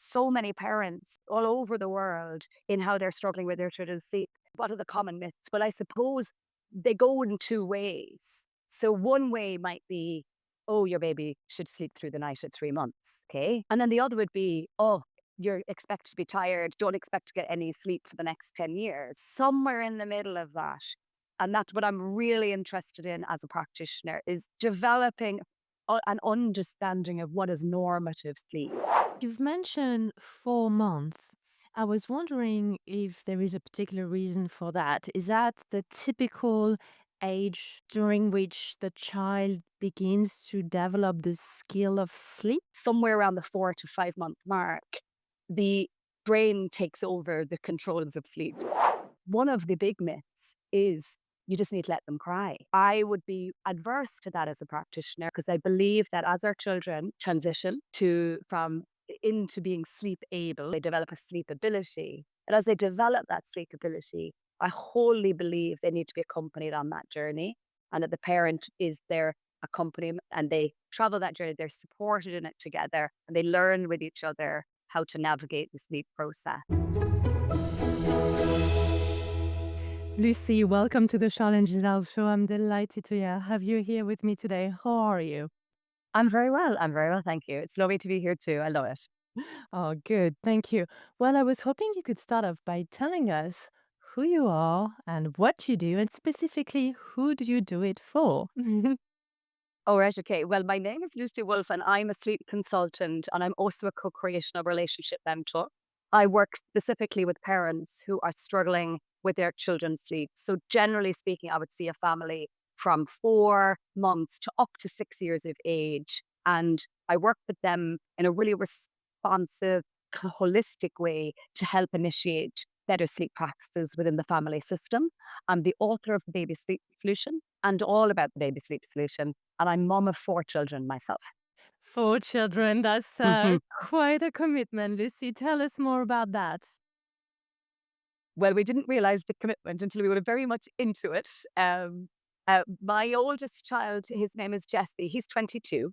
so many parents all over the world in how they're struggling with their children's sleep. What are the common myths? Well, I suppose they go in two ways. So one way might be, oh, your baby should sleep through the night at 3 months. Okay. And then the other would be, oh, you're expected to be tired. Don't expect to get any sleep for the next 10 years. Somewhere in the middle of that. And that's what I'm really interested in as a practitioner is developing an understanding of what is normative sleep. You've mentioned 4 months. I was wondering if there is a particular reason for that. Is that the typical age during which the child begins to develop the skill of sleep? Somewhere around the 4 to 5 month mark, the brain takes over the controls of sleep. One of the big myths is you just need to let them cry. I would be adverse to that as a practitioner because I believe that as our children transition to from into being sleep able, they develop a sleep ability. And as they develop that sleep ability, I wholly believe they need to be accompanied on that journey and that the parent is their accompaniment and they travel that journey, they're supported in it together and they learn with each other how to navigate the sleep process. Lucy, welcome to the Charlène Gisèle show. I'm delighted to have you here with me today. How are you? I'm very well. I'm very well, thank you. It's lovely to be here too. I love it. Oh, good. Thank you. Well, I was hoping you could start off by telling us who you are and what you do, and specifically, who do you do it for? Oh, right. Okay. Well, my name is Lucy Wolfe, and I'm a sleep consultant, and I'm also a co-creational relationship mentor. I work specifically with parents who are struggling with their children's sleep. So, generally speaking, I would see a family from 4 months to up to 6 years of age. And I work with them in a really responsive, holistic way to help initiate better sleep practices within the family system. I'm the author of the Baby Sleep Solution and all about the Baby Sleep Solution. And I'm mom of 4 children myself. 4 children, that's Mhm. quite a commitment, Lucy. Tell us more about that. Well, we didn't realize the commitment until we were very much into it. My oldest child, his name is Jesse, he's 22.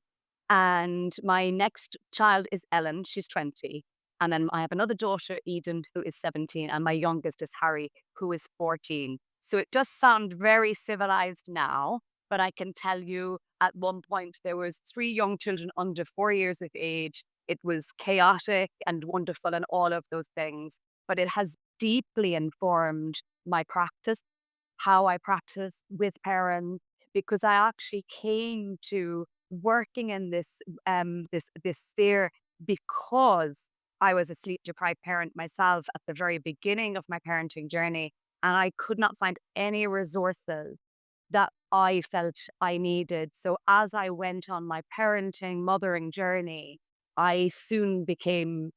And my next child is Ellen, she's 20. And then I have another daughter, Eden, who is 17. And my youngest is Harry, who is 14. So it does sound very civilized now, but I can tell you at one point there was 3 young children under 4 years of age. It was chaotic and wonderful and all of those things. But it has deeply informed my practice, how I practice with parents, because I actually came to working in this sphere because I was a sleep deprived parent myself at the very beginning of my parenting journey, and I could not find any resources that I felt I needed. So as I went on my parenting, mothering journey, I soon became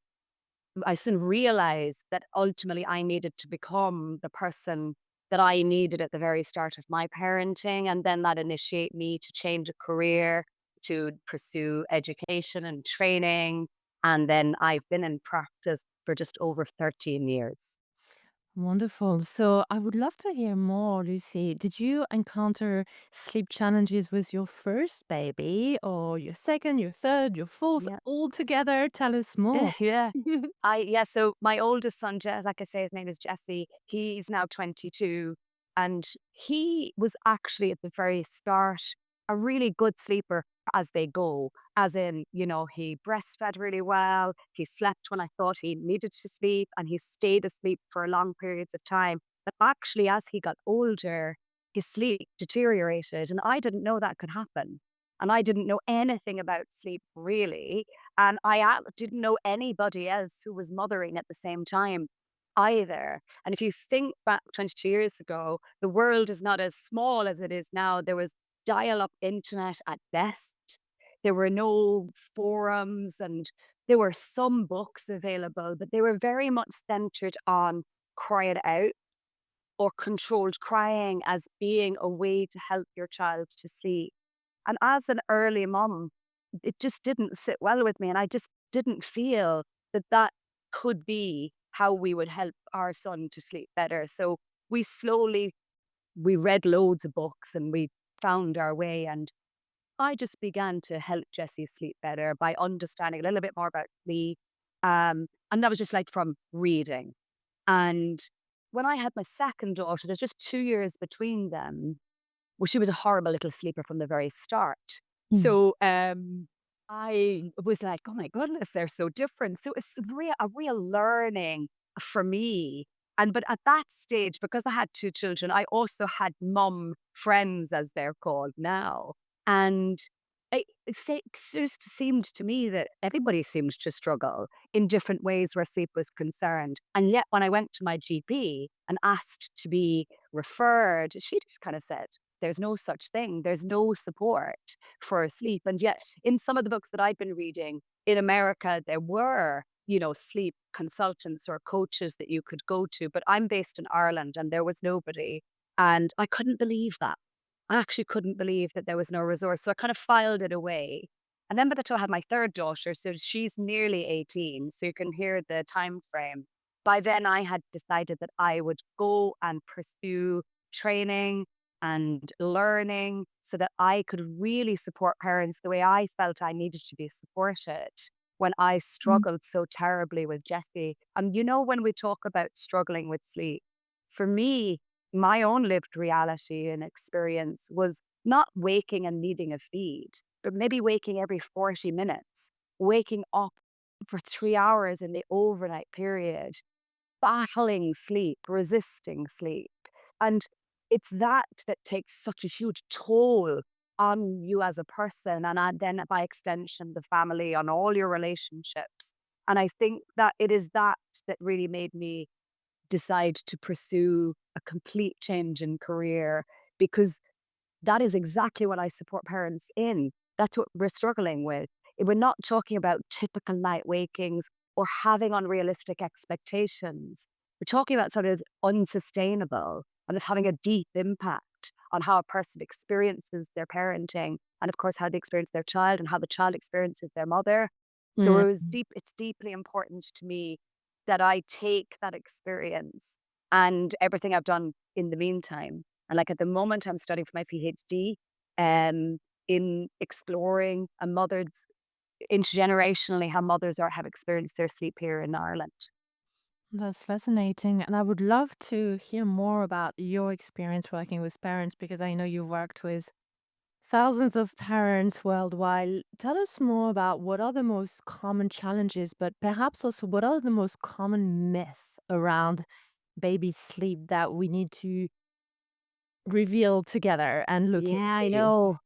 I soon realized that ultimately I needed to become the person that I needed at the very start of my parenting. And then that initiate me to change a career, to pursue education and training. And then I've been in practice for just over 13 years. Wonderful. So I would love to hear more, Lucy. Did you encounter sleep challenges with your first baby or your second, your third, your fourth, Yeah. all together? Tell us more. Yeah. So my oldest son, like I say, his name is Jesse. He's now 22. And he was actually at the very start a really good sleeper as they go. As in, he breastfed really well. He slept when I thought he needed to sleep, and he stayed asleep for long periods of time. But actually, as he got older, his sleep deteriorated. And I didn't know that could happen. And I didn't know anything about sleep really. And didn't know anybody else who was mothering at the same time either. And if you think back 22 years ago, the world is not as small as it is now. There was dial up internet at best. There were no forums and there were some books available, but they were very much centered on cry it out or controlled crying as being a way to help your child to sleep. And as an early mom, it just didn't sit well with me. And I just didn't feel that that could be how we would help our son to sleep better. So we slowly, we read loads of books and we found our way. And I just began to help Jesse sleep better by understanding a little bit more about sleep, And that was just like from reading. And when I had my second daughter, there's just 2 years between them. Well, she was a horrible little sleeper from the very start. Mm. So, I was like, "Oh my goodness, they're so different." So it's a real learning for me. And but at that stage, because I had 2 children, I also had mum friends, as they're called now. And it just seemed to me that everybody seemed to struggle in different ways where sleep was concerned. And yet when I went to my GP and asked to be referred, she just kind of said, there's no such thing. There's no support for sleep. And yet, in some of the books that I've been reading in America, there were, sleep consultants or coaches that you could go to. But I'm based in Ireland and there was nobody. And I couldn't believe that. I actually couldn't believe that there was no resource. So I kind of filed it away. And then by the time I had my third daughter, so she's nearly 18, so you can hear the time frame. By then, I had decided that I would go and pursue training and learning so that I could really support parents the way I felt I needed to be supported when I Mm. struggled so terribly with Jessie. And when we talk about struggling with sleep, for me, my own lived reality and experience was not waking and needing a feed, but maybe waking every 40 minutes, waking up for 3 hours in the overnight period, battling sleep, resisting sleep. And it's that that takes such a huge toll on you as a person, and then by extension, the family, on all your relationships. And I think that it is that that really made me decide to pursue a complete change in career, because that is exactly what I support parents in. That's what we're struggling with. We're not talking about typical night wakings or having unrealistic expectations. We're talking about something that's unsustainable and it's having a deep impact on how a person experiences their parenting and, of course, how they experience their child and how the child experiences their mother. So it's deeply important to me that I take that experience and everything I've done in the meantime. And like at the moment, I'm studying for my PhD in exploring a mother's intergenerationally how mothers have experienced their sleep here in Ireland. That's fascinating. And I would love to hear more about your experience working with parents because I know you've worked with thousands of parents worldwide. Tell us more about what are the most common challenges, but perhaps also what are the most common myths around baby sleep that we need to reveal together and look Yeah, I into. know.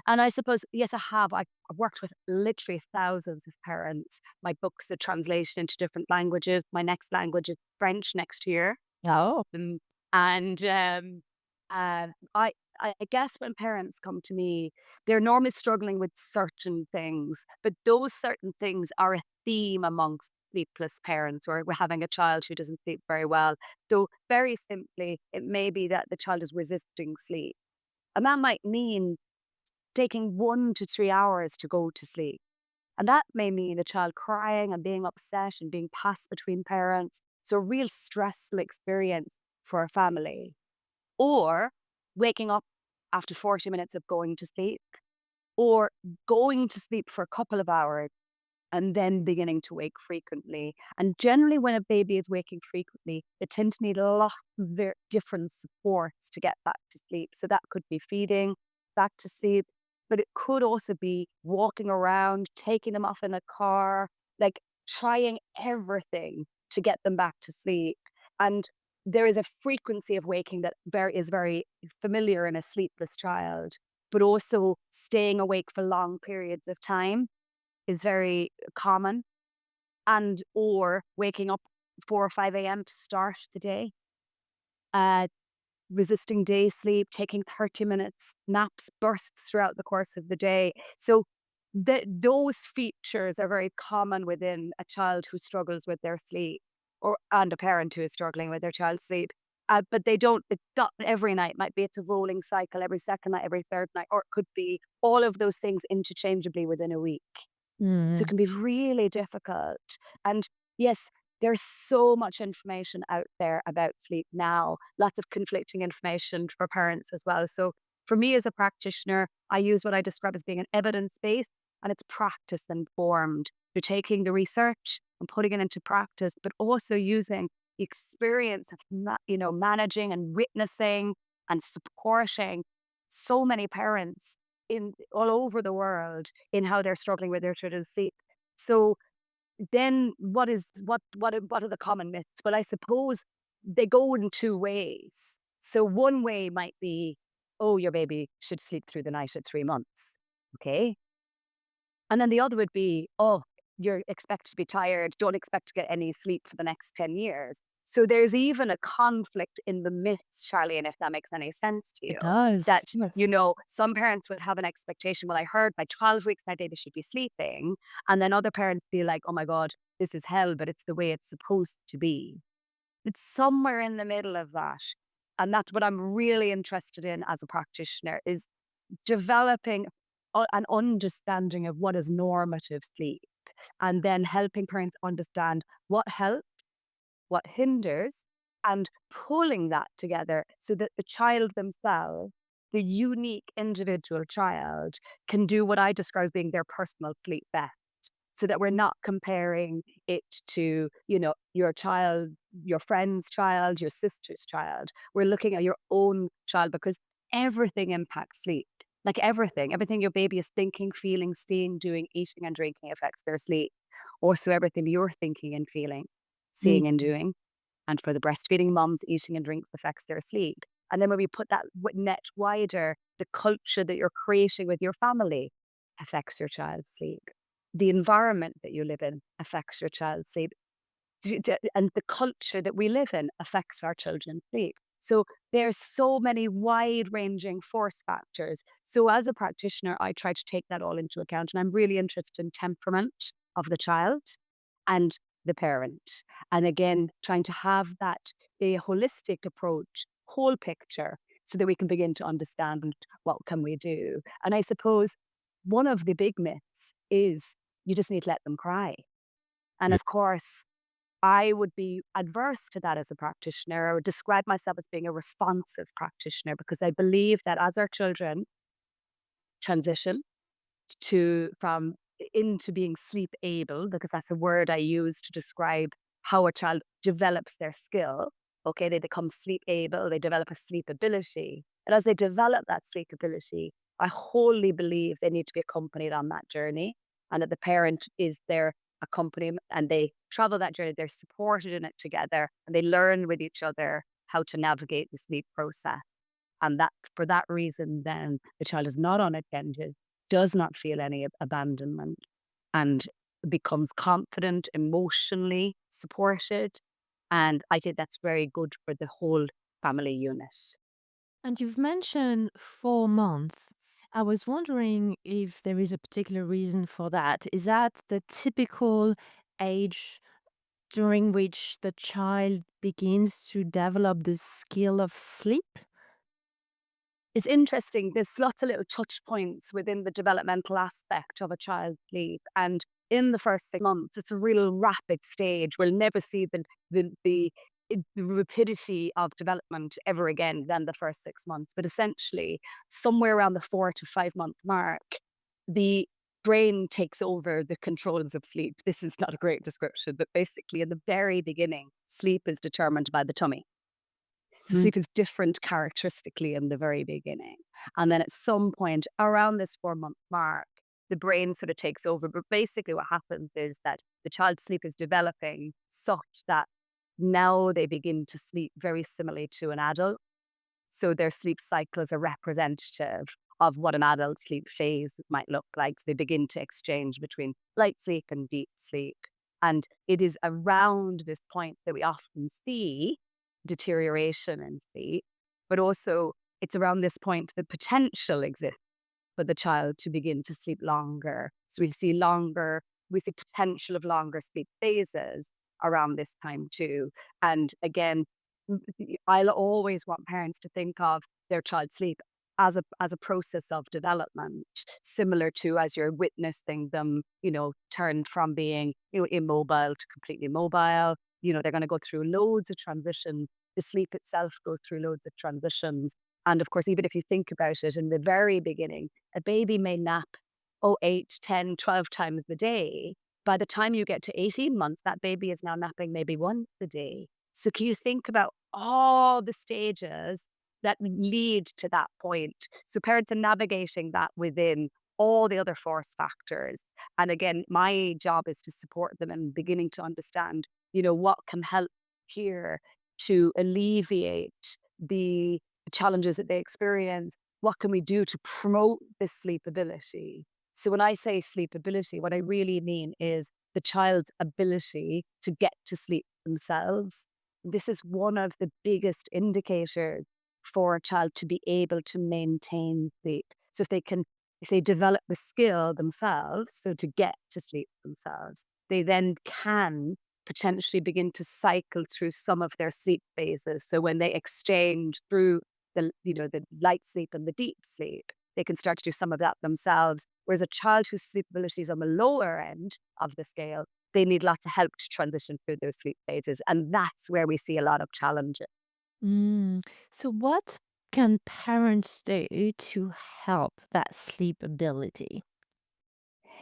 And I suppose, yes, I have. I've worked with literally thousands of parents. My book's a translation into different languages. My next language is French next year. Oh. Um, and uh, I, I guess when parents come to me, they're normally struggling with certain things, but those certain things are a theme amongst sleepless parents, or we're having a child who doesn't sleep very well. So, very simply, it may be that the child is resisting sleep. And that might mean taking 1 to 3 hours to go to sleep. And that may mean a child crying and being upset and being passed between parents. So, a real stressful experience for a family. Or waking up after 40 minutes of going to sleep, or going to sleep for a couple of hours and then beginning to wake frequently. And generally, when a baby is waking frequently, they tend to need a lot of different supports to get back to sleep. So that could be feeding back to sleep, but it could also be walking around, taking them off in a car, like trying everything to get them back to sleep. And there is a frequency of waking that is very familiar in a sleepless child, but also staying awake for long periods of time is very common, and or waking up 4 or 5 a.m. to start the day, uh, resisting day sleep, taking 30 minutes naps, bursts throughout the course of the day. So those features are very common within a child who struggles with their sleep, or and a parent who is struggling with their child's sleep. But it's not every night. Might be it's a rolling cycle every second night, every third night, or it could be all of those things interchangeably within a week. So it Mm. can be really difficult. And yes, there's so much information out there about sleep now, lots of conflicting information for parents as well. So for me as a practitioner, I use what I describe as being an evidence based, and it's practice informed. You're taking the research and putting it into practice, but also using the experience of managing and witnessing and supporting so many parents in all over the world in how they're struggling with their children's sleep. So then what are the common myths? Well, I suppose they go in two ways. So one way might be, oh, your baby should sleep through the night at 3 months. Okay. And then the other would be, oh, you're expected to be tired, don't expect to get any sleep for the next 10 years. So there's even a conflict in the myths, Charlene, if that makes any sense to It you. does. That, Yes. some parents would have an expectation, well, I heard by 12 weeks my baby should be sleeping. And then other parents feel like, oh my God, this is hell, but it's the way it's supposed to be. It's somewhere in the middle of that. And that's what I'm really interested in as a practitioner is developing an understanding of what is normative sleep and then helping parents understand what helps, what hinders, and pulling that together so that the child themselves, the unique individual child, can do what I describe as being their personal sleep best. So that we're not comparing it to, your child, your friend's child, your sister's child. We're looking at your own child because everything impacts sleep. Like everything your baby is thinking, feeling, seeing, doing, eating, and drinking affects their sleep. Also, everything you're thinking and feeling, seeing, and doing. And for the breastfeeding moms, eating and drinks affects their sleep. And then when we put that net wider, the culture that you're creating with your family affects your child's sleep. The environment that you live in affects your child's sleep. And the culture that we live in affects our children's sleep. So there's so many wide-ranging force factors. So as a practitioner, I try to take that all into account. And I'm really interested in temperament of the child and the parent. And again, trying to have that a holistic approach, whole picture, so that we can begin to understand what can we do. And I suppose one of the big myths is you just need to let them cry. And Yeah. of course, I would be adverse to that as a practitioner. I would describe myself as being a responsive practitioner because I believe that as our children transition to from into being sleep able, because that's a word I use to describe how a child develops their skill. Okay, they become sleep able, they develop a sleep ability. And as they develop that sleep ability, I wholly believe they need to be accompanied on that journey and that the parent is their accompaniment and they travel that journey, they're supported in it together and they learn with each other how to navigate the sleep process. And that for that reason, then the child is not unattended, does not feel any abandonment, and becomes confident, emotionally supported. And I think that's very good for the whole family unit. And you've mentioned 4 months. I was wondering if there is a particular reason for that. Is that the typical age during which the child begins to develop the skill of sleep? It's interesting. There's lots of little touch points within the developmental aspect of a child's sleep. And in the first 6 months, it's a real rapid stage. We'll never see the rapidity of development ever again than the first 6 months. But essentially, somewhere around the 4 to 5 month mark, the brain takes over the controls of sleep. This is not a great description, but basically, in the very beginning, sleep is determined by the tummy. So Mm. sleep is different characteristically in the very beginning. And then at some point around this 4 month mark, the brain sort of takes over. But basically, what happens is that the child's sleep is developing such that now they begin to sleep very similarly to an adult. So their sleep cycles are representative of what an adult sleep phase might look like. So they begin to exchange between light sleep and deep sleep. And it is around this point that we often see deterioration in sleep, but also it's around this point the potential exists for the child to begin to sleep longer. So we see potential of longer sleep phases around this time too. And again, I'll always want parents to think of their child's sleep as a process of development, similar to as you're witnessing them, turned from being, immobile to completely mobile. They're going to go through loads of transition. The sleep itself goes through loads of transitions. And of course, even if you think about it in the very beginning, a baby may nap 8, 10, 12 times a day. By the time you get to 18 months, that baby is now napping maybe once a day. So can you think about all the stages that lead to that point? So parents are navigating that within all the other force factors. And again, my job is to support them in beginning to understand, what can help here to alleviate the challenges that they experience. What can we do to promote this sleep ability? So when I say sleepability, what I really mean is the child's ability to get to sleep themselves. This is one of the biggest indicators for a child to be able to maintain sleep. So if they can, say, develop the skill themselves, so to get to sleep themselves, they then can potentially begin to cycle through some of their sleep phases. So when they exchange through the light sleep and the deep sleep, they can start to do some of that themselves. Whereas a child whose sleep ability is on the lower end of the scale, they need lots of help to transition through those sleep phases. And that's where we see a lot of challenges. Mm. So, what can parents do to help that sleep ability?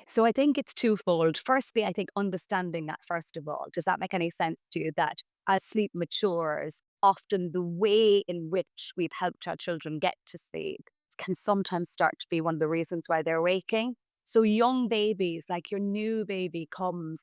So I think it's twofold. Firstly, I think understanding that, first of all, does that make any sense to you that as sleep matures, often the way in which we've helped our children get to sleep can sometimes start to be one of the reasons why they're waking. So young babies, like your new baby, comes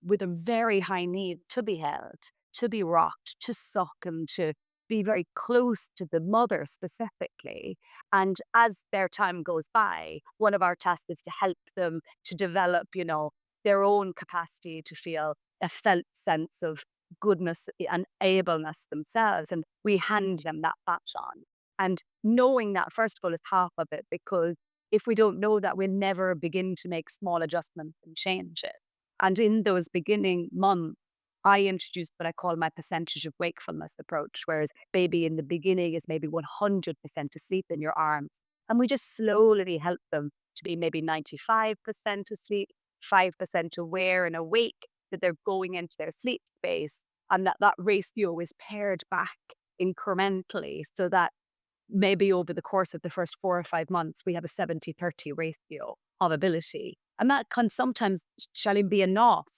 with a very high need to be held, to be rocked, to suck, and to be very close to the mother specifically. And as their time goes by, one of our tasks is to help them to develop, their own capacity to feel a felt sense of goodness and ableness themselves. And we hand them that baton. And knowing that, first of all, is half of it, because if we don't know that, we'll never begin to make small adjustments and change it. And in those beginning months, I introduced what I call my percentage of wakefulness approach, whereas baby in the beginning is maybe 100% asleep in your arms. And we just slowly help them to be maybe 95% asleep, 5% aware and awake that they're going into their sleep space. And that ratio is pared back incrementally so that maybe over the course of the first 4 or 5 months, we have a 70-30 ratio of ability. And that can sometimes, Charlene, be enough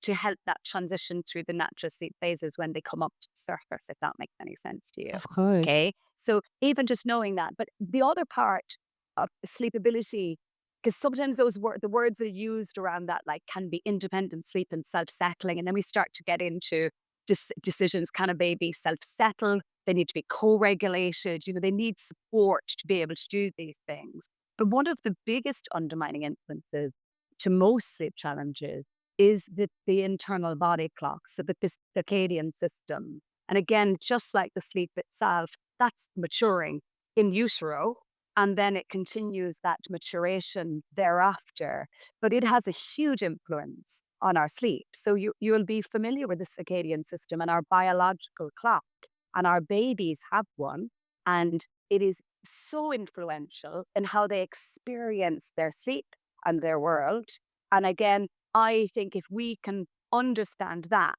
to help that transition through the natural sleep phases when they come up to the surface, if that makes any sense to you. Of course. Okay. So even just knowing that, but the other part of sleepability, because sometimes the words are used around that, like can be independent sleep and self-settling. And then we start to get into decisions. Can a baby self-settle? They need to be co-regulated. They need support to be able to do these things. But one of the biggest undermining influences to most sleep challenges is the internal body clock, so the circadian system. And again, just like the sleep itself, that's maturing in utero, and then it continues that maturation thereafter. But it has a huge influence on our sleep. So you'll be familiar with the circadian system and our biological clock, and our babies have one, and it is so influential in how they experience their sleep and their world. And again, I think if we can understand that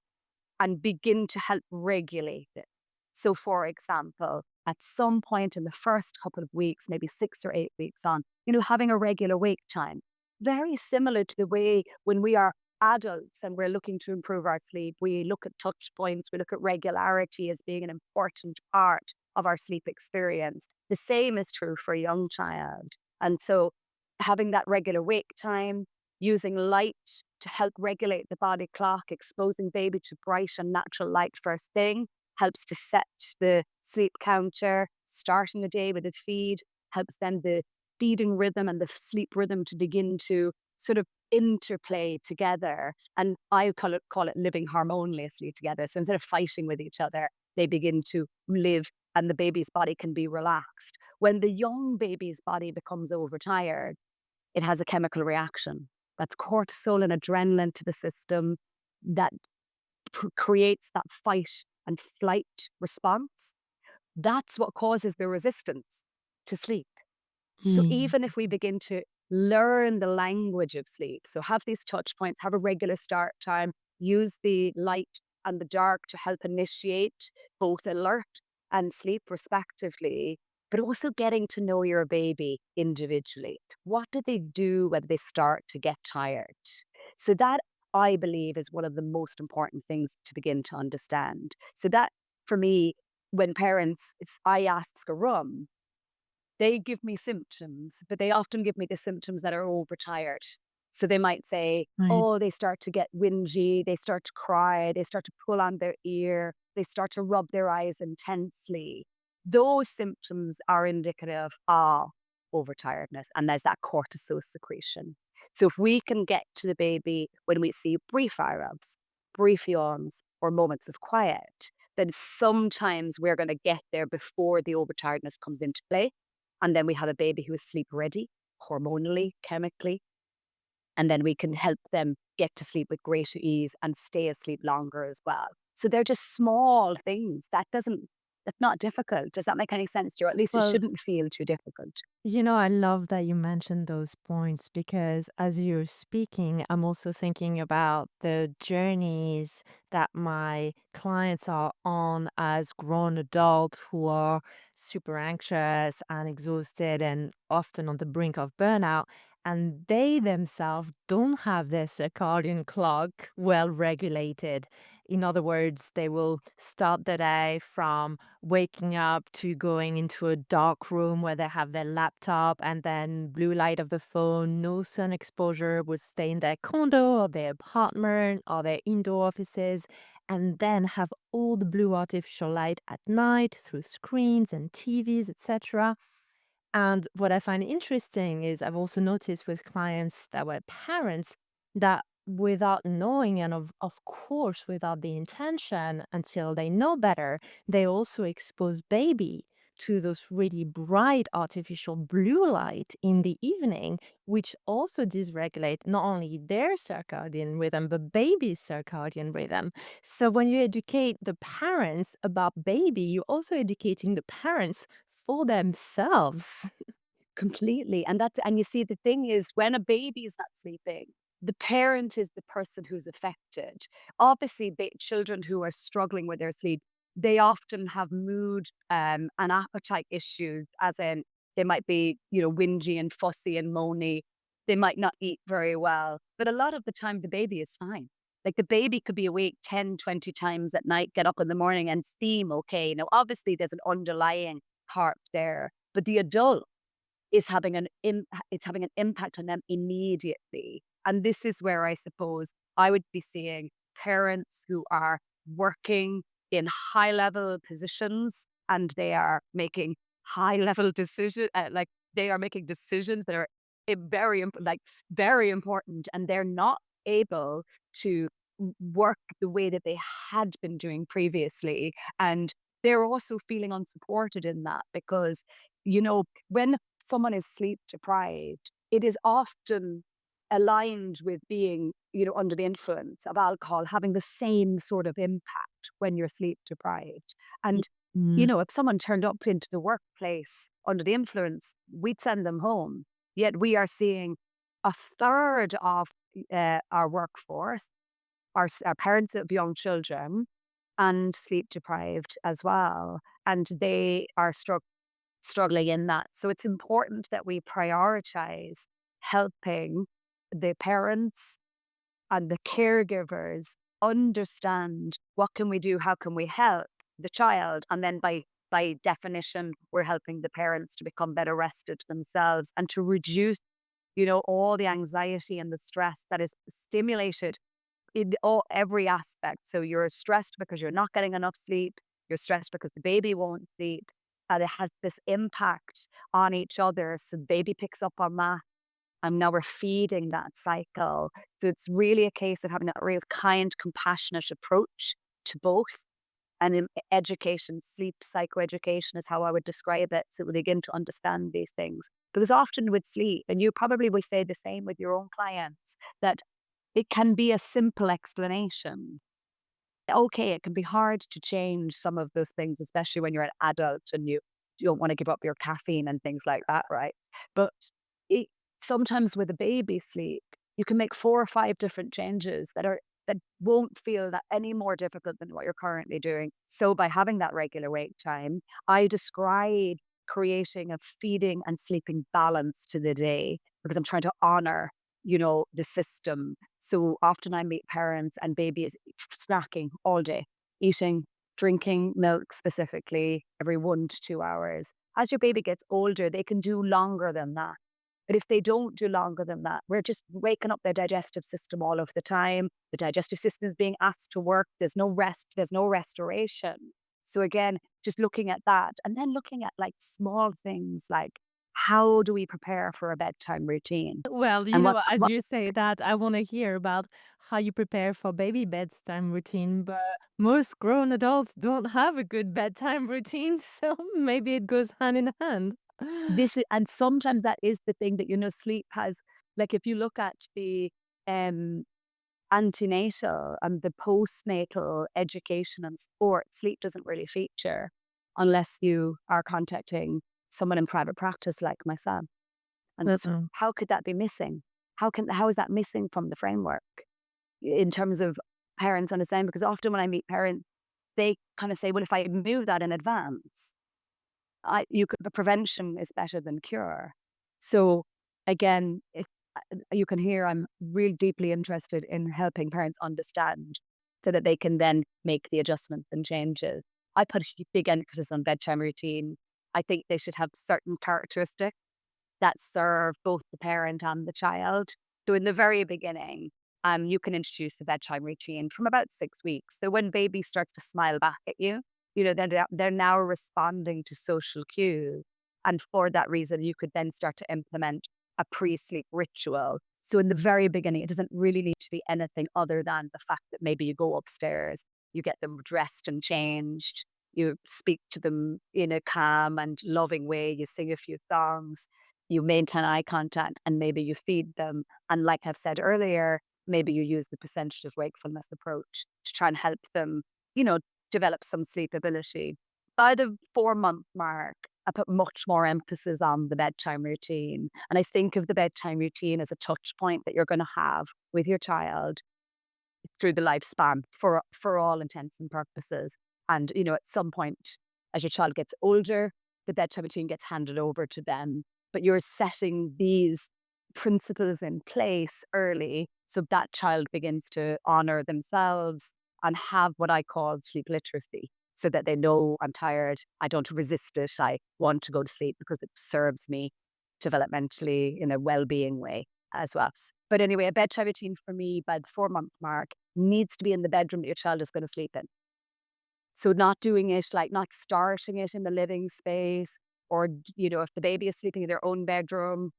and begin to help regulate it. So, for example, at some point in the first couple of weeks, maybe 6 or 8 weeks on, having a regular wake time, very similar to the way when we are adults and we're looking to improve our sleep, we look at touch points, we look at regularity as being an important part of our sleep experience. The same is true for a young child. And so, having that regular wake time, using light to help regulate the body clock, exposing baby to bright and natural light first thing, helps to set the sleep counter, starting the day with a feed, helps then the feeding rhythm and the sleep rhythm to begin to sort of interplay together. And I call it living harmoniously together. So instead of fighting with each other, they begin to live and the baby's body can be relaxed. When the young baby's body becomes overtired, it has a chemical reaction. That's cortisol and adrenaline to the system that creates that fight and flight response. That's what causes the resistance to sleep. So Mm. even if we begin to learn the language of sleep, so have these touch points, have a regular start time, use the light and the dark to help initiate both alert and sleep respectively, but also getting to know your baby individually. What do they do when they start to get tired? So that, I believe, is one of the most important things to begin to understand. So that, for me, when I ask a rum, they give me symptoms, but they often give me the symptoms that are overtired. So they might say, Right. oh, they start to get whingy, they start to cry, they start to pull on their ear, they start to rub their eyes intensely. Those symptoms are indicative of overtiredness, and there's that cortisol secretion. So if we can get to the baby when we see brief eye rubs, brief yawns, or moments of quiet, then sometimes we're going to get there before the overtiredness comes into play. And then we have a baby who is sleep ready, hormonally, chemically, and then we can help them get to sleep with greater ease and stay asleep longer as well. So they're just small things. That's not difficult. Does that make any sense to you? Or at least it Well, shouldn't feel too difficult. I love that you mentioned those points because as you're speaking, I'm also thinking about the journeys that my clients are on as grown adults who are super anxious and exhausted and often on the brink of burnout. And they themselves don't have their circadian clock well regulated. In other words, they will start the day from waking up to going into a dark room where they have their laptop and then blue light of the phone, no sun exposure would stay in their condo or their apartment or their indoor offices, and then have all the blue artificial light at night through screens and TVs, etc. And what I find interesting is I've also noticed with clients that were parents that without knowing and of course without the intention until they know better, they also expose baby to those really bright artificial blue light in the evening, which also dysregulate not only their circadian rhythm, but baby's circadian rhythm. So when you educate the parents about baby, you're also educating the parents for themselves. Completely. And you see, the thing is, when a baby is not sleeping, the parent is the person who's affected. Obviously, children who are struggling with their sleep, they often have mood and appetite issues, as in they might be, whingy and fussy and moany. They might not eat very well. But a lot of the time, the baby is fine. Like the baby could be awake 10, 20 times at night, get up in the morning and seem okay. Now, obviously, there's an underlying part there, but the adult is having it's having an impact on them immediately. And this is where I suppose I would be seeing parents who are working in high level positions and they are making high level decisions, like they are making decisions that are very important, and they're not able to work the way that they had been doing previously. And they're also feeling unsupported in that because, when someone is sleep deprived, it is often aligned with being, under the influence of alcohol, having the same sort of impact when you're sleep deprived. Y- And, Mm. if someone turned up into the workplace under the influence, we'd send them home. Yet we are seeing a third of our workforce, our parents of young children, and sleep deprived as well. And they are struggling in that. So it's important that we prioritize helping the parents and the caregivers understand what can we do, how can we help the child, and then by definition, we're helping the parents to become better rested themselves and to reduce, all the anxiety and the stress that is stimulated in every aspect. So you're stressed because you're not getting enough sleep. You're stressed because the baby won't sleep. And it has this impact on each other. So baby picks up on that. And now we're feeding that cycle. So it's really a case of having that real kind, compassionate approach to both. And in education, sleep psychoeducation is how I would describe it. So we begin to understand these things. Because often with sleep, and you probably will say the same with your own clients, that it can be a simple explanation. Okay, it can be hard to change some of those things, especially when you're an adult and you don't want to give up your caffeine and things like that, right? But it, sometimes with a baby sleep, you can make 4 or 5 different changes that won't feel that any more difficult than what you're currently doing. So by having that regular wake time, I describe creating a feeding and sleeping balance to the day because I'm trying to honor the system. So often I meet parents and baby is snacking all day, eating, drinking milk specifically every 1 to 2 hours. As your baby gets older, they can do longer than that. But if they don't do longer than that, we're just waking up their digestive system all of the time. The digestive system is being asked to work. There's no rest, there's no restoration. So again, just looking at that and then looking at like small things like how do we prepare for a bedtime routine? Well, And as what you say that, I want to hear about how you prepare for baby bedtime routine, but most grown adults don't have a good bedtime routine, so maybe it goes hand in hand. this is, and sometimes that is the thing that sleep has, like if you look at the um antenatal and the postnatal education and sport, sleep doesn't really feature unless you are contacting someone in private practice like myself. And Mm-mm. how could that be missing? How is that missing from the framework in terms of parents understanding? Because often when I meet parents, they kind of say, well, if I move that in advance, the prevention is better than cure. So again, you can hear I'm really deeply interested in helping parents understand so that they can then make the adjustments and changes. I put a big emphasis on bedtime routine. I think they should have certain characteristics that serve both the parent and the child. So in the very beginning, you can introduce the bedtime routine from about 6 weeks. So when baby starts to smile back at you, they're now responding to social cues. And for that reason, you could then start to implement a pre-sleep ritual. So in the very beginning, it doesn't really need to be anything other than the fact that maybe you go upstairs, you get them dressed and changed, you speak to them in a calm and loving way, you sing a few songs, you maintain eye contact, and maybe you feed them. And like I've said earlier, maybe you use the percentage of wakefulness approach to try and help them, you know, develop some sleep ability. By the 4 month mark, I put much more emphasis on the bedtime routine. And I think of the bedtime routine as a touch point that you're going to have with your child through the lifespan for all intents and purposes. And, at some point, as your child gets older, the bedtime routine gets handed over to them. But you're setting these principles in place early so that child begins to honor themselves and have what I call sleep literacy so that they know I'm tired, I don't resist it, I want to go to sleep because it serves me developmentally in a well-being way as well. But anyway, a bedtime routine for me by the 4 month mark needs to be in the bedroom that your child is going to sleep in. So not doing it, like not starting it in the living space, or if the baby is sleeping in their own bedroom,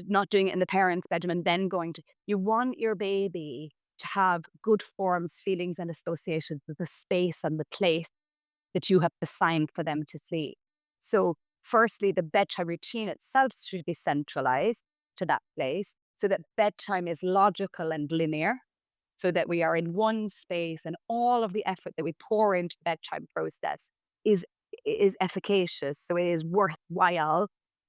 not doing it in the parents' bedroom and then going to. You want your baby to have good forms, feelings, and associations with the space and the place that you have assigned for them to sleep. So, firstly, the bedtime routine itself should be centralized to that place so that bedtime is logical and linear, so that we are in one space and all of the effort that we pour into the bedtime process is is efficacious. So it is worthwhile.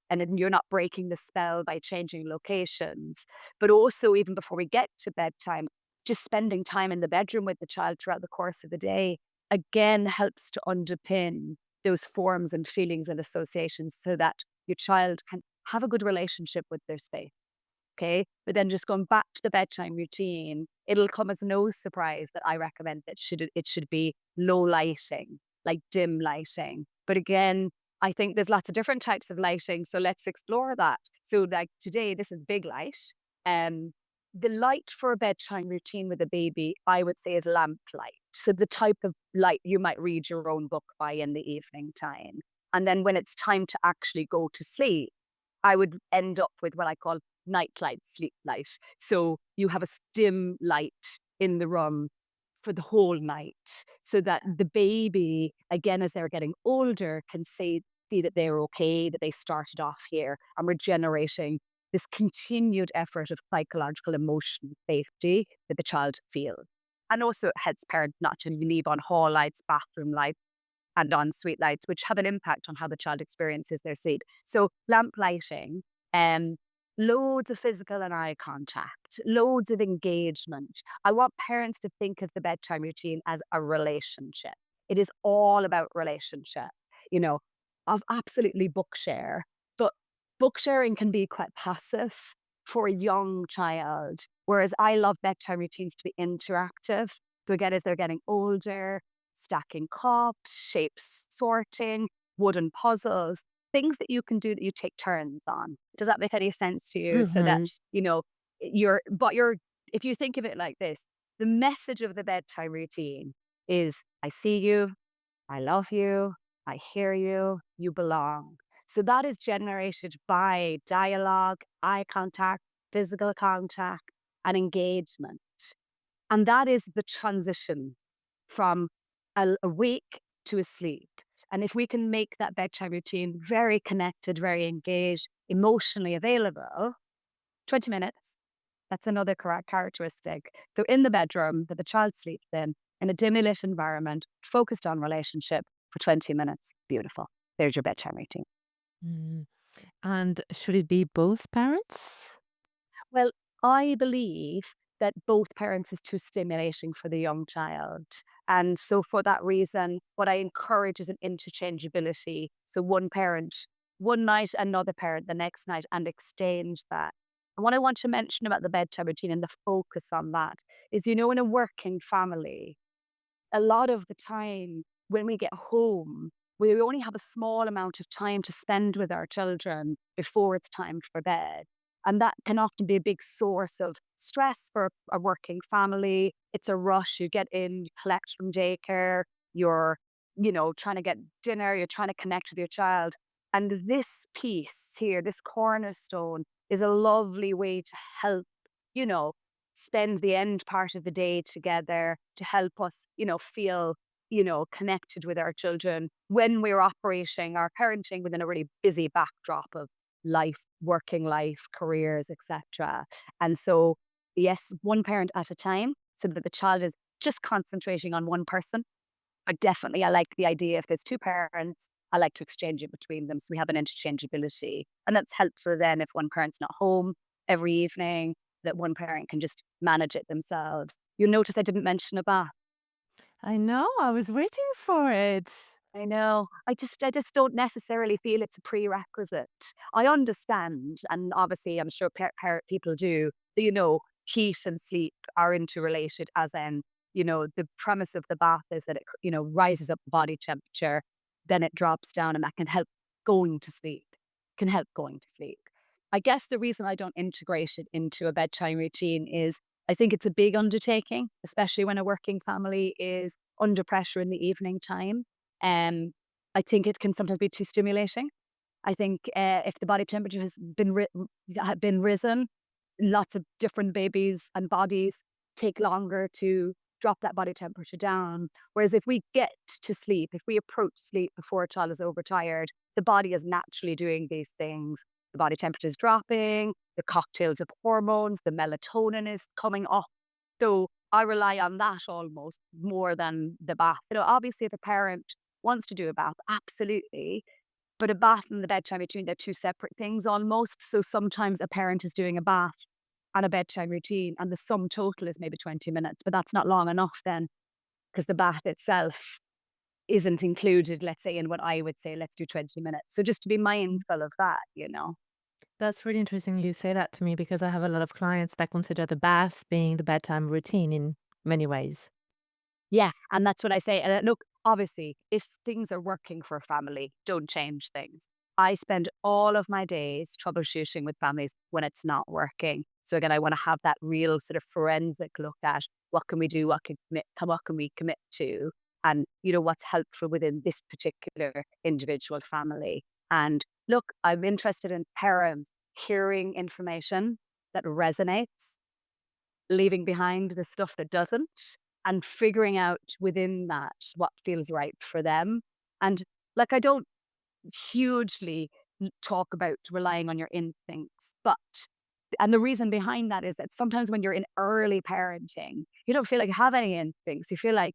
And then you're not breaking the spell by changing locations. But also, even before we get to bedtime, just spending time in the bedroom with the child throughout the course of the day again helps to underpin those forms and feelings and associations so that your child can have a good relationship with their space. Okay. But then just going back to the bedtime routine, it'll come as no surprise that I recommend that it should be low lighting, like dim lighting. But again, I think there's lots of different types of lighting. So let's explore that. So like today, this is big light. Um, the light for a bedtime routine with a baby, I would say is lamp light. So the type of light you might read your own book by in the evening time. And then when it's time to actually go to sleep, I would end up with what I call night light, sleep light. So you have a dim light in the room for the whole night so that the baby, again, as they're getting older, can see that they're okay, that they started off here, and we're generating this continued effort of psychological emotional safety that the child feels. And also it helps parents not to leave on hall lights, bathroom lights, and on sweet lights, which have an impact on how the child experiences their sleep. So lamp lighting, um, loads of physical and eye contact, loads of engagement. I want parents to think of the bedtime routine as a relationship. It is all about relationship, you know, of absolutely book share, but book sharing can be quite passive. for a young child. Whereas I love bedtime routines to be interactive. So again, as they're getting older, stacking cups, shapes sorting, wooden puzzles, things that you can do that you take turns on. Does that make any sense to you? So that, Mhm. you know, you're, if you think of it like this, the message of the bedtime routine is I see you, I love you, I hear you, you belong. So that is generated by dialogue, eye contact, physical contact, and engagement. And that is the transition from awake to asleep. And if we can make that bedtime routine very connected, very engaged, emotionally available, 20 minutes, that's another correct characteristic. So in the bedroom that the child sleeps in a dimly lit environment, focused on relationship for 20 minutes, beautiful. There's your bedtime routine. Mm. And should it be both parents? Well, I believe that both parents is too stimulating for the young child. And so for that reason, what I encourage is an interchangeability. So one parent one night, another parent the next night, and exchange that. And what I want to mention about the bedtime routine and the focus on that is, in a working family, a lot of the time when we get home, we only have a small amount of time to spend with our children before it's time for bed. And that can often be a big source of stress for a working family. It's a rush. You get in, you collect from daycare, you're, trying to get dinner, you're trying to connect with your child. And this piece here, this cornerstone, is a lovely way to help, you know, spend the end part of the day together to help us, feel, connected with our children when we're operating our parenting within a really busy backdrop of life, working life, careers, etc. And so, yes, one parent at a time so that the child is just concentrating on one person. But definitely, I like the idea if there's two parents, I like to exchange it between them so we have an interchangeability. And that's helpful then if one parent's not home every evening, that one parent can just manage it themselves. You'll notice I didn't mention a bath. I know, I was waiting for it. I know. I just don't necessarily feel it's a prerequisite. I understand, and obviously I'm sure people do, that, heat and sleep are interrelated, as in, the premise of the bath is that it, rises up body temperature, then it drops down, and that can help going to sleep. I guess the reason I don't integrate it into a bedtime routine is I think it's a big undertaking, especially when a working family is under pressure in the evening time. I think it can sometimes be too stimulating. I think if the body temperature has been risen, lots of different babies and bodies take longer to drop that body temperature down. Whereas if we get to sleep, if we approach sleep before a child is overtired, the body is naturally doing these things. The body temperature is dropping, the cocktails of hormones, the melatonin is coming up. So I rely on that almost more than the bath. Obviously, if a parent wants to do a bath, absolutely. But a bath and the bedtime routine, they're two separate things almost. So sometimes a parent is doing a bath and a bedtime routine, and the sum total is maybe 20 minutes, but that's not long enough then because the bath itself isn't included, let's say, in what I would say, let's do 20 minutes. So just to be mindful of that. That's really interesting you say that to me because I have a lot of clients that consider the bath being the bedtime routine in many ways. Yeah, and that's what I say. And look, obviously, if things are working for a family, don't change things. I spend all of my days troubleshooting with families when it's not working. So again, I want to have that real sort of forensic look at what can we do, what can we commit to, and what's helpful within this particular individual family. And look, I'm interested in parents hearing information that resonates, leaving behind the stuff that doesn't, and figuring out within that what feels right for them. And like, I don't hugely talk about relying on your instincts, but and the reason behind that is that sometimes when you're in early parenting, you don't feel like you have any instincts. You feel like,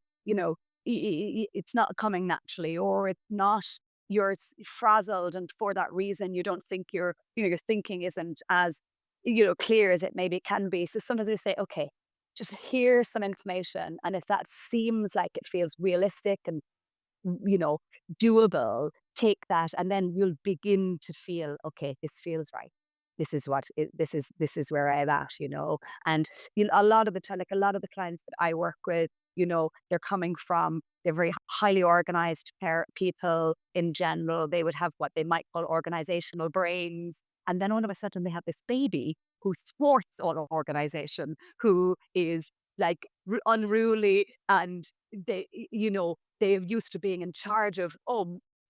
it's not coming naturally, or it's not, you're frazzled. And for that reason, you don't think your thinking isn't as, clear as it maybe can be. So sometimes we say, okay, just here's some information. And if that seems like it feels realistic and, you know, doable, take that. And then you'll begin to feel, okay, this feels right. this is where I'm at, and a lot of the time, like a lot of the clients that I work with, they're very highly organized people in general. They would have what they might call organizational brains. And then all of a sudden they have this baby who thwarts all organization, who is like unruly, and they're used to being in charge of,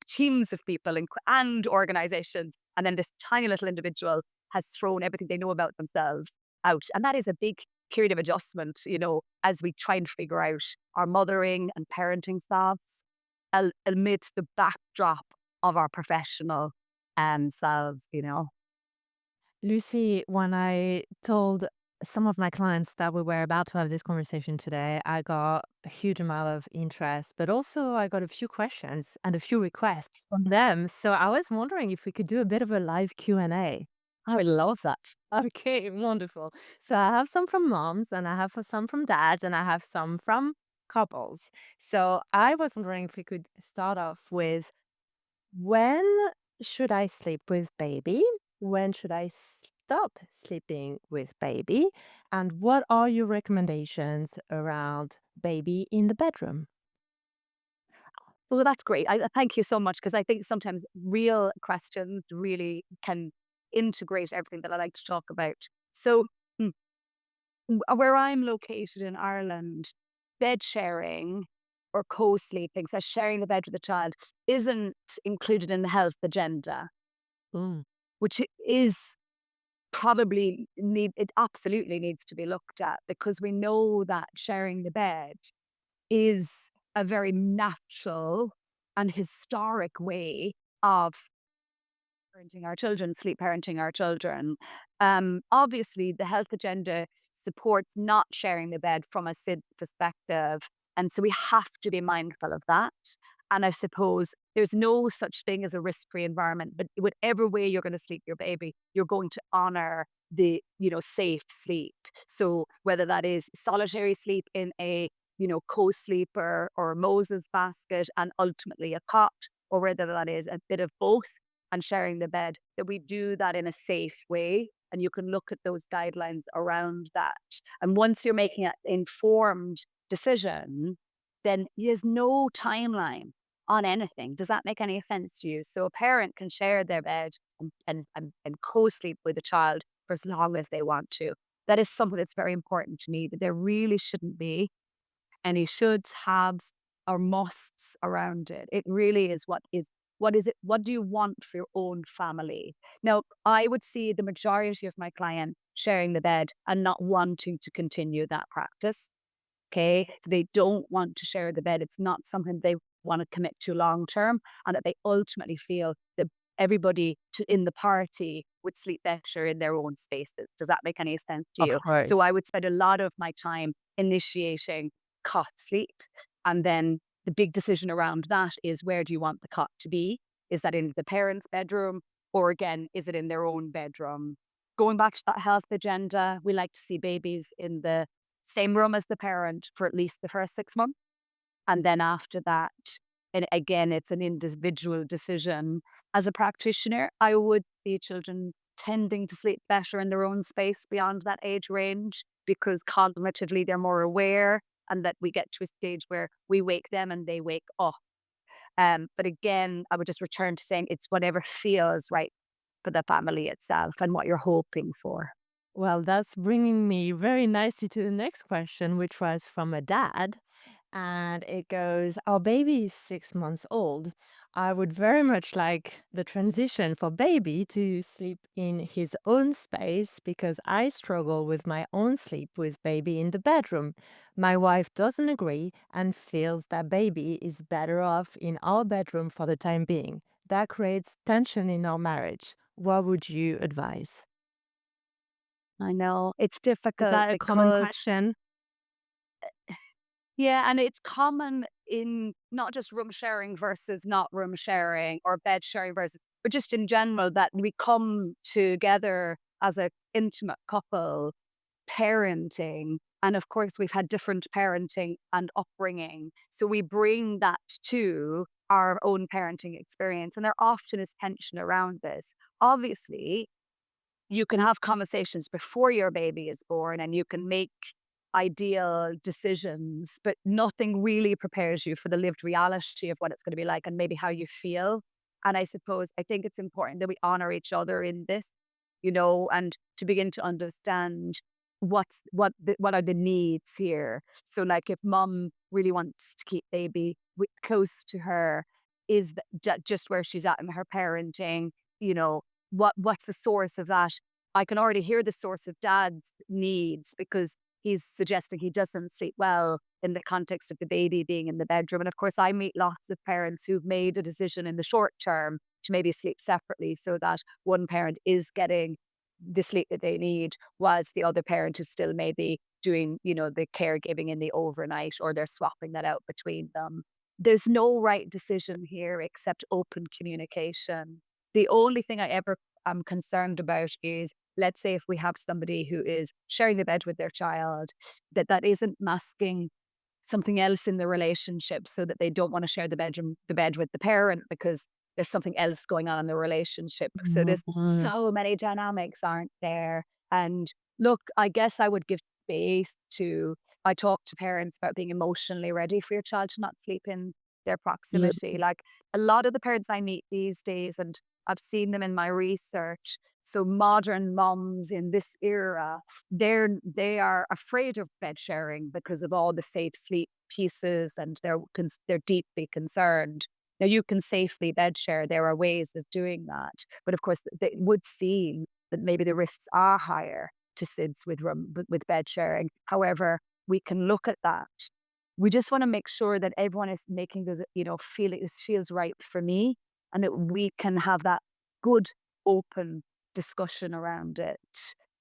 teams of people and organizations. And then this tiny little individual has thrown everything they know about themselves out. And that is a big period of adjustment, as we try and figure out our mothering and parenting styles amidst the backdrop of our professional selves. Lucy, when I told some of my clients that we were about to have this conversation today, I got a huge amount of interest, but also I got a few questions and a few requests from them. So I was wondering if we could do a bit of a live Q&A. I would love that. Okay, wonderful. So I have some from moms and I have some from dads and I have some from couples. So I was wondering if we could start off with, when should I sleep with baby? When should I stop sleeping with baby? And what are your recommendations around baby in the bedroom? Well, that's great. Thank you so much, because I think sometimes real questions really can integrate everything that I like to talk about. So, mm, where I'm located in Ireland, bed sharing or co-sleeping, so sharing the bed with a child, isn't included in the health agenda, Mm, which is it absolutely needs to be looked at, because we know that sharing the bed is a very natural and historic way of parenting our children, sleep parenting our children. Obviously, the health agenda supports not sharing the bed from a SID perspective. And so we have to be mindful of that. And I suppose there's no such thing as a risk free environment, but whatever way you're going to sleep your baby, you're going to honor the, safe sleep. So whether that is solitary sleep in a, co-sleeper or Moses basket and ultimately a cot, or whether that is a bit of both and sharing the bed, that we do that in a safe way. And you can look at those guidelines around that. And once you're making an informed decision, then there's no timeline on anything. Does that make any sense to you? So a parent can share their bed and co-sleep with a child for as long as they want to. That is something that's very important to me, that there really shouldn't be any shoulds, haves, or musts around it. It really is what do you want for your own family? Now, I would see the majority of my clients sharing the bed and not wanting to continue that practice. Okay. So they don't want to share the bed. It's not something they want to commit to long term, and that they ultimately feel that in the party would sleep better in their own spaces. Does that make any sense to of you? So course. I would spend a lot of my time initiating cot sleep. And then the big decision around that is, where do you want the cot to be? Is that in the parents' bedroom? Or again, is it in their own bedroom? Going back to that health agenda, we like to see babies in the same room as the parent for at least the first 6 months. And then after that, and again, it's an individual decision. As a practitioner, I would see children tending to sleep better in their own space beyond that age range, because cognitively they're more aware, and that we get to a stage where we wake them and they wake up. But again, I would just return to saying it's whatever feels right for the family itself and what you're hoping for. Well, that's bringing me very nicely to the next question, which was from a dad. And it goes, our baby is 6 months old. I would very much like the transition for baby to sleep in his own space because I struggle with my own sleep with baby in the bedroom. My wife doesn't agree and feels that baby is better off in our bedroom for the time being. That creates tension in our marriage. What would you advise? I know it's Is difficult that a common because, question? yeah, and it's common in not just room sharing versus not room sharing, or bed sharing versus, but just in general, that we come together as a intimate couple parenting. And of course, we've had different parenting and upbringing. So we bring that to our own parenting experience. And there often is tension around this. Obviously, you can have conversations before your baby is born and you can make ideal decisions, but nothing really prepares you for the lived reality of what it's going to be like and maybe how you feel. And I think it's important that we honor each other in this, and to begin to understand what are the needs here. So, like, if mom really wants to keep baby close to her, is just where she's at in her parenting? You know, what's the source of that? I can already hear the source of dad's needs because he's suggesting he doesn't sleep well in the context of the baby being in the bedroom. And of course, I meet lots of parents who've made a decision in the short term to maybe sleep separately so that one parent is getting the sleep that they need, whilst the other parent is still maybe doing, the caregiving in the overnight, or they're swapping that out between them. There's no right decision here except open communication. The only thing I ever am concerned about is, let's say if we have somebody who is sharing the bed with their child, that isn't masking something else in the relationship so that they don't want to share the bed with the parent because there's something else going on in the relationship. So there's Mhm. so many dynamics aren't there. And look, I guess I would give space to, I talk to parents about being emotionally ready for your child to not sleep in their Yeah. proximity. Like, a lot of the parents I meet these days, and I've seen them in my research. So modern moms in this era, they are afraid of bed sharing because of all the safe sleep pieces, and they're deeply concerned. Now, you can safely bed share. There are ways of doing that, but of course, it would seem that maybe the risks are higher to SIDS with bed sharing. However, we can look at that. We just want to make sure that everyone is making those, feeling this feels right for me, and that we can have that good, open discussion around it,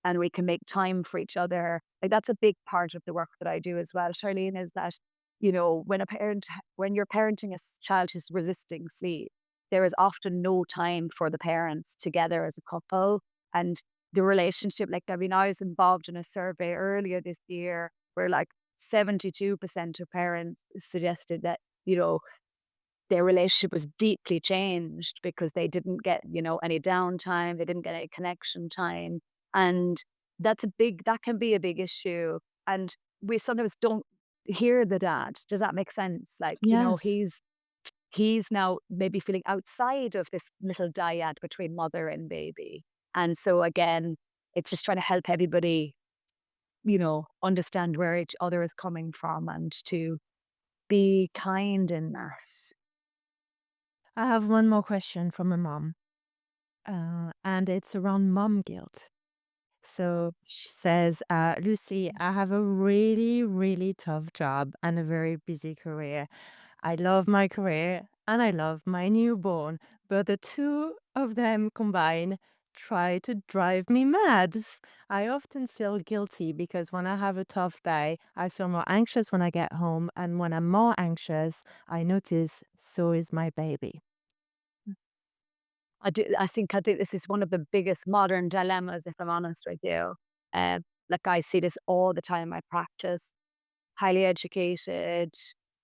and we can make time for each other. Like, that's a big part of the work that I do as well, Charlene, is that, when you're parenting a child who's resisting sleep, there is often no time for the parents together as a couple. And the relationship, like, I mean, I was involved in a survey earlier this year where, like, 72% of parents suggested that, their relationship was deeply changed because they didn't get, any downtime, they didn't get any connection time. And that can be a big issue. And we sometimes don't hear the dad. Does that make sense? Like, Yes. he's now maybe feeling outside of this little dyad between mother and baby. And so again, it's just trying to help everybody, understand where each other is coming from and to be kind in that. I have one more question from a mom, and it's around mom guilt. So she says, Lucy, I have a really, really tough job and a very busy career. I love my career and I love my newborn, but the two of them combined try to drive me mad. I often feel guilty because when I have a tough day, I feel more anxious when I get home. And when I'm more anxious, I notice so is my baby. I think this is one of the biggest modern dilemmas, if I'm honest with you. Uh, like, I see this all the time in my practice. Highly educated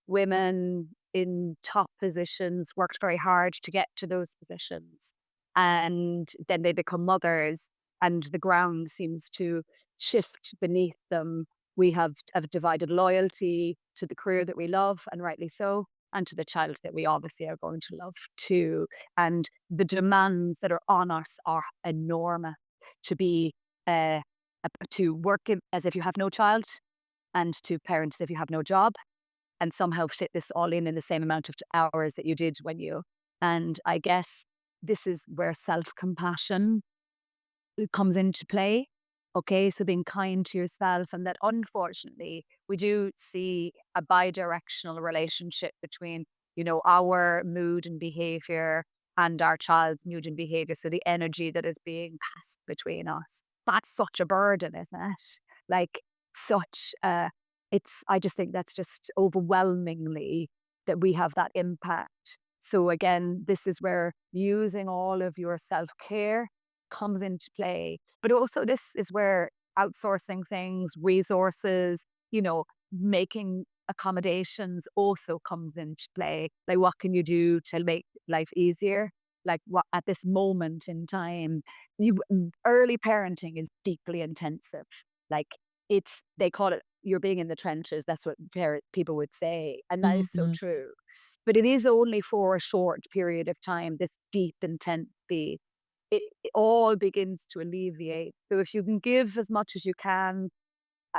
women in top positions worked very hard to get to those positions. And then they become mothers, and the ground seems to shift beneath them. We have divided loyalty to the career that we love, and rightly so, and to the child that we obviously are going to love too. And the demands that are on us are enormous, to be uh, to work as if you have no child, and to parents if you have no job, and somehow fit this all in the same amount of hours that you did when you. And I guess this is where self-compassion comes into play. Okay, so being kind to yourself, and that unfortunately we do see a bi-directional relationship between, our mood and behavior and our child's mood and behavior. So the energy that is being passed between us. That's such a burden, isn't it? Like, such I just think that's just overwhelmingly that we have that impact. So again, this is where using all of your self-care comes into play. But also, this is where outsourcing things, resources, making accommodations also comes into play. Like, what can you do to make life easier? like what at this moment in time, early parenting is deeply intensive. Like they call it you're being in the trenches. That's what people would say, and that is so Mhm. true. But it is only for a short period of time. This deep intensity, it all begins to alleviate. So if you can give as much as you can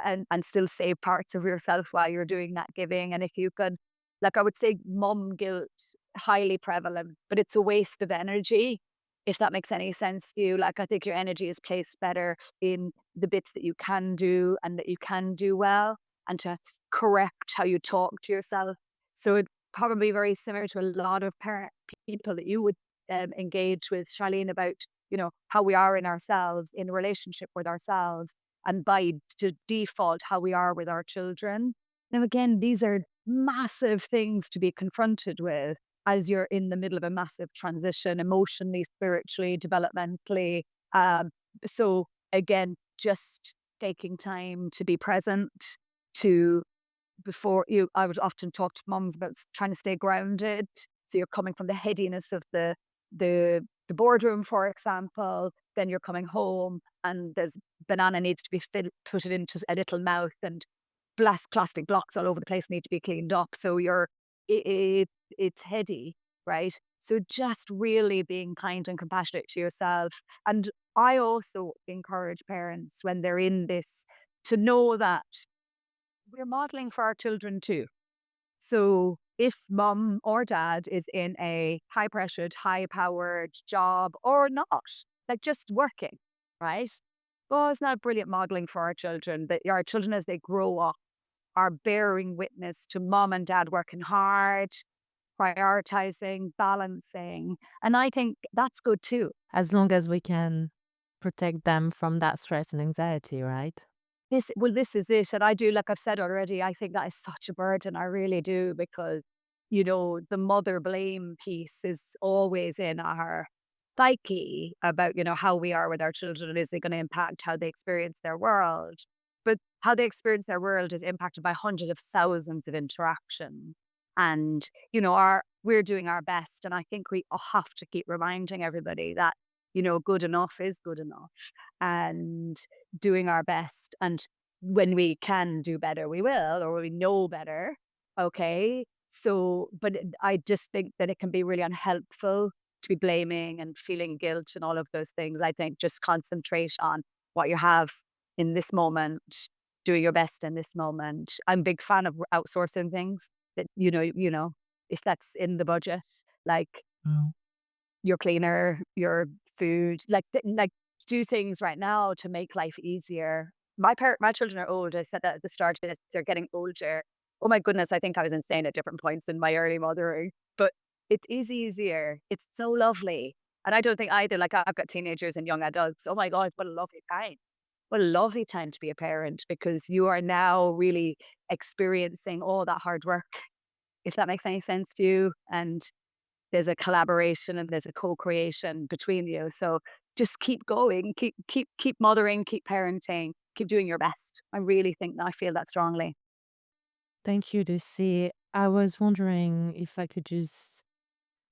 and still save parts of yourself while you're doing that giving. And if you could, like I would say, mom guilt, highly prevalent, but it's a waste of energy. If that makes any sense to you, like I think your energy is placed better in the bits that you can do and that you can do well, and to correct how you talk to yourself. So it probably very similar to a lot of parent people that you would engage with, Charlene, about how we are in ourselves, in relationship with ourselves, and by default, how we are with our children. Now, again, these are massive things to be confronted with as you're in the middle of a massive transition, emotionally, spiritually, developmentally. Um, so, again, just taking time to be present, to before you, I would often talk to moms about trying to stay grounded. So you're coming from the headiness of the boardroom, for example, then you're coming home and there's banana needs to be put it into a little mouth, and plastic blocks all over the place need to be cleaned up. So it's heady, right? So just really being kind and compassionate to yourself. And I also encourage parents when they're in this to know that we're modeling for our children too. So if mom or dad is in a high pressured, high powered job or not, like just working, right? Well, it's not brilliant modeling for our children that our children as they grow up are bearing witness to mom and dad working hard, prioritizing, balancing. And I think that's good too. As long as we can protect them from that stress and anxiety, right? This is it, and I do, like I've said already, I think that is such a burden, I really do, because, the mother blame piece is always in our psyche about, how we are with our children, and is it gonna impact how they experience their world? But how they experience their world is impacted by hundreds of thousands of interactions, and, we're doing our best, and I think we all have to keep reminding everybody that, good enough is good enough, and doing our best. And when we can do better, we will, or we know better. Okay. So, but I just think that it can be really unhelpful to be blaming and feeling guilt and all of those things. I think just concentrate on what you have in this moment, doing your best in this moment. I'm a big fan of outsourcing things that, if that's in the budget, like your cleaner, your food, like do things right now to make life easier. My children are old. I said that at the start. They're getting older. Oh my goodness, I think I was insane at different points in my early mothering, but it is easier. It's so lovely. And I don't think either, like I've got teenagers and young adults. Oh my God, what a lovely time. What a lovely time to be a parent, because you are now really experiencing all that hard work, if that makes any sense to you. And there's a collaboration and there's a co-creation between you. So just keep going, keep mothering, keep parenting, keep doing your best. I really think that I feel that strongly. Thank you, Lucy. I was wondering if I could just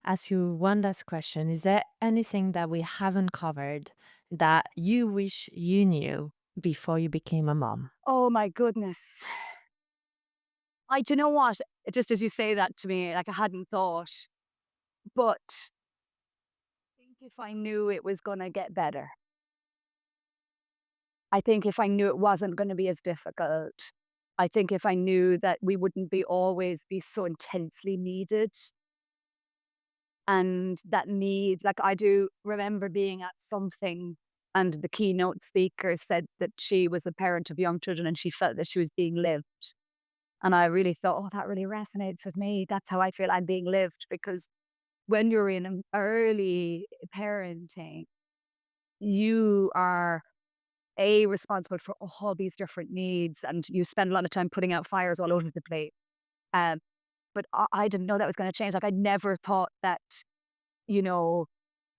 ask you one last question. Is there anything that we haven't covered that you wish you knew before you became a mom? Oh my goodness. Do you know what? Just as you say that to me, like I hadn't thought, but I think if I knew it was going to get better, I think if I knew it wasn't going to be as difficult, I think if I knew that we wouldn't be always be so intensely needed, and that need, like I do remember being at something and the keynote speaker said that she was a parent of young children and she felt that she was being lived. And I really thought, oh, that really resonates with me. That's how I feel I'm being lived, because when you're in early parenting, you are responsible for all these different needs, and you spend a lot of time putting out fires all over the place. Um, but I didn't know that was going to change. Like I never thought that, you know,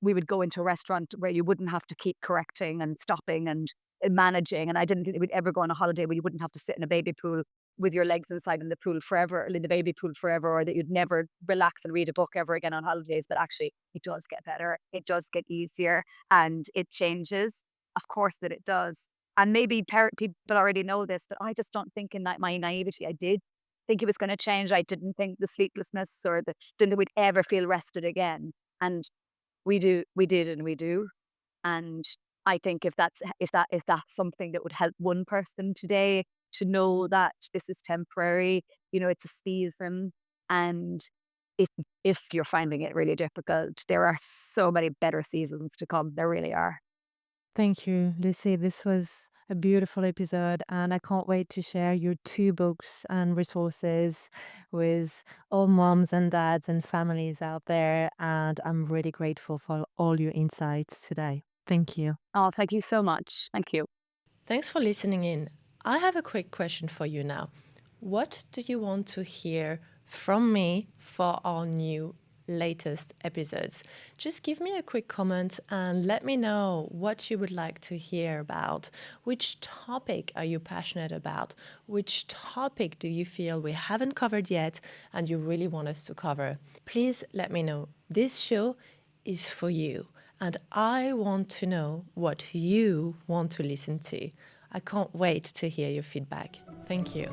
we would go into a restaurant where you wouldn't have to keep correcting and stopping and managing. And I didn't think we'd ever go on a holiday where you wouldn't have to sit in a baby pool with your legs inside in the pool forever, in the baby pool forever, or that you'd never relax and read a book ever again on holidays. But actually, it does get better. It does get easier and it changes. Of course that it does. And maybe people already know this, but I just don't think in that my naivety, I did think it was going to change. I didn't think the sleeplessness or didn't think we'd ever feel rested again. And we did, and we do. And I think if that's something that would help one person today to know that this is temporary, it's a season, and if you're finding it really difficult, there are so many better seasons to come. There really are. Thank you, Lucy. This was a beautiful episode, and I can't wait to share your two books and resources with all moms and dads and families out there. And I'm really grateful for all your insights today. Thank you. Oh, thank you so much. Thank you. Thanks for listening in. I have a quick question for you now. What do you want to hear from me for our new latest episodes? Just give me a quick comment and let me know what you would like to hear about. Which topic are you passionate about? Which topic do you feel we haven't covered yet and you really want us to cover? Please let me know. This show is for you, and I want to know what you want to listen to. I can't wait to hear your feedback. Thank you.